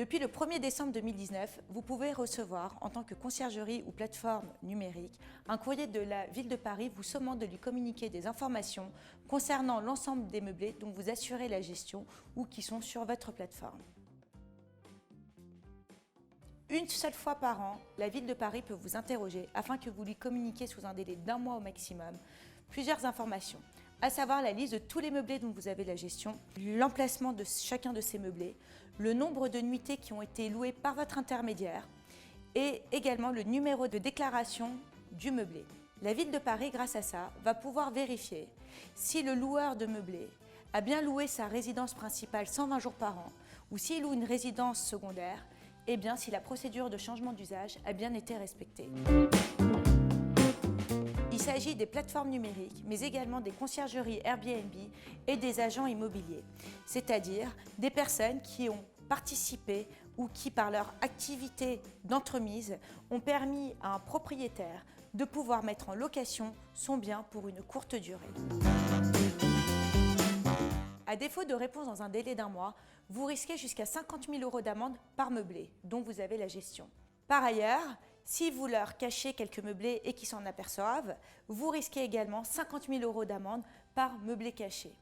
Depuis le 1er décembre 2019, vous pouvez recevoir, en tant que conciergerie ou plateforme numérique, un courrier de la Ville de Paris vous sommant de lui communiquer des informations concernant l'ensemble des meublés dont vous assurez la gestion ou qui sont sur votre plateforme. Une seule fois par an, la Ville de Paris peut vous interroger afin que vous lui communiquiez sous un délai d'1 mois au maximum plusieurs informations, à savoir la liste de tous les meublés dont vous avez la gestion, l'emplacement de chacun de ces meublés, le nombre de nuitées qui ont été louées par votre intermédiaire et également le numéro de déclaration du meublé. La Ville de Paris, grâce à ça, va pouvoir vérifier si le loueur de meublés a bien loué sa résidence principale 120 jours par an ou s'il loue une résidence secondaire, et bien si la procédure de changement d'usage a bien été respectée. Il s'agit des plateformes numériques, mais également des conciergeries Airbnb et des agents immobiliers, c'est-à-dire des personnes qui ont participé ou qui, par leur activité d'entremise, ont permis à un propriétaire de pouvoir mettre en location son bien pour une courte durée. À défaut de réponse dans un délai d'1 mois, vous risquez jusqu'à 50 000 € d'amende par meublé, dont vous avez la gestion. Par ailleurs, si vous leur cachez quelques meublés et qu'ils s'en aperçoivent, vous risquez également 50 000 € d'amende par meublé caché.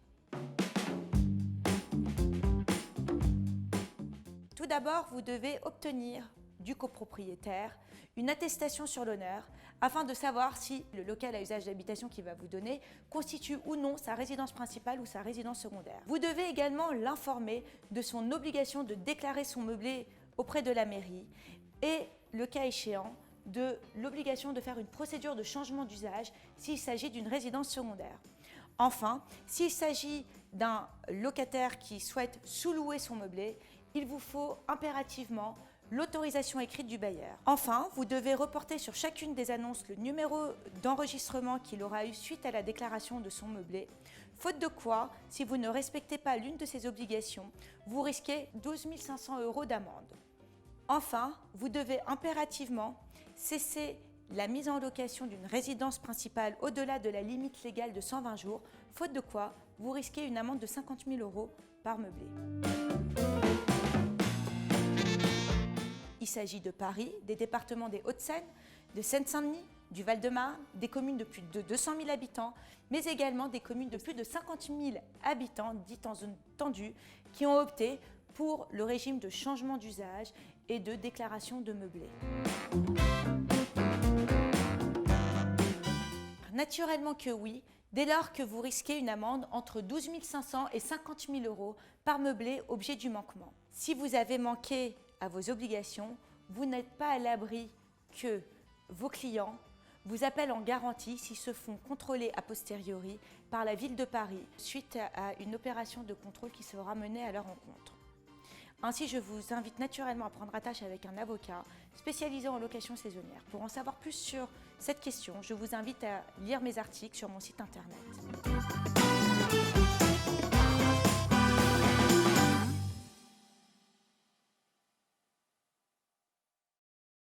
Tout d'abord, vous devez obtenir du copropriétaire une attestation sur l'honneur afin de savoir si le local à usage d'habitation qu'il va vous donner constitue ou non sa résidence principale ou sa résidence secondaire. Vous devez également l'informer de son obligation de déclarer son meublé auprès de la mairie et, le cas échéant, de l'obligation de faire une procédure de changement d'usage s'il s'agit d'une résidence secondaire. Enfin, s'il s'agit d'un locataire qui souhaite sous-louer son meublé, il vous faut impérativement l'autorisation écrite du bailleur. Enfin, vous devez reporter sur chacune des annonces le numéro d'enregistrement qu'il aura eu suite à la déclaration de son meublé, faute de quoi, si vous ne respectez pas l'une de ces obligations, vous risquez 12 500 € d'amende. Enfin, vous devez impérativement cesser la mise en location d'une résidence principale au-delà de la limite légale de 120 jours, faute de quoi vous risquez une amende de 50 000 € par meublé. Il s'agit de Paris, des départements des Hauts-de-Seine, de Seine-Saint-Denis, du Val-de-Marne, des communes de plus de 200 000 habitants, mais également des communes de plus de 50 000 habitants, dites en zone tendue, qui ont opté pour le régime de changement d'usage et de déclaration de meublé. Naturellement que oui, dès lors que vous risquez une amende entre 12 500 et 50 000 € par meublé objet du manquement. Si vous avez manqué à vos obligations, vous n'êtes pas à l'abri que vos clients vous appellent en garantie s'ils se font contrôler a posteriori par la Ville de Paris suite à une opération de contrôle qui sera menée à leur encontre. Ainsi, je vous invite naturellement à prendre attache avec un avocat spécialisé en location saisonnière. Pour en savoir plus sur cette question, je vous invite à lire mes articles sur mon site internet.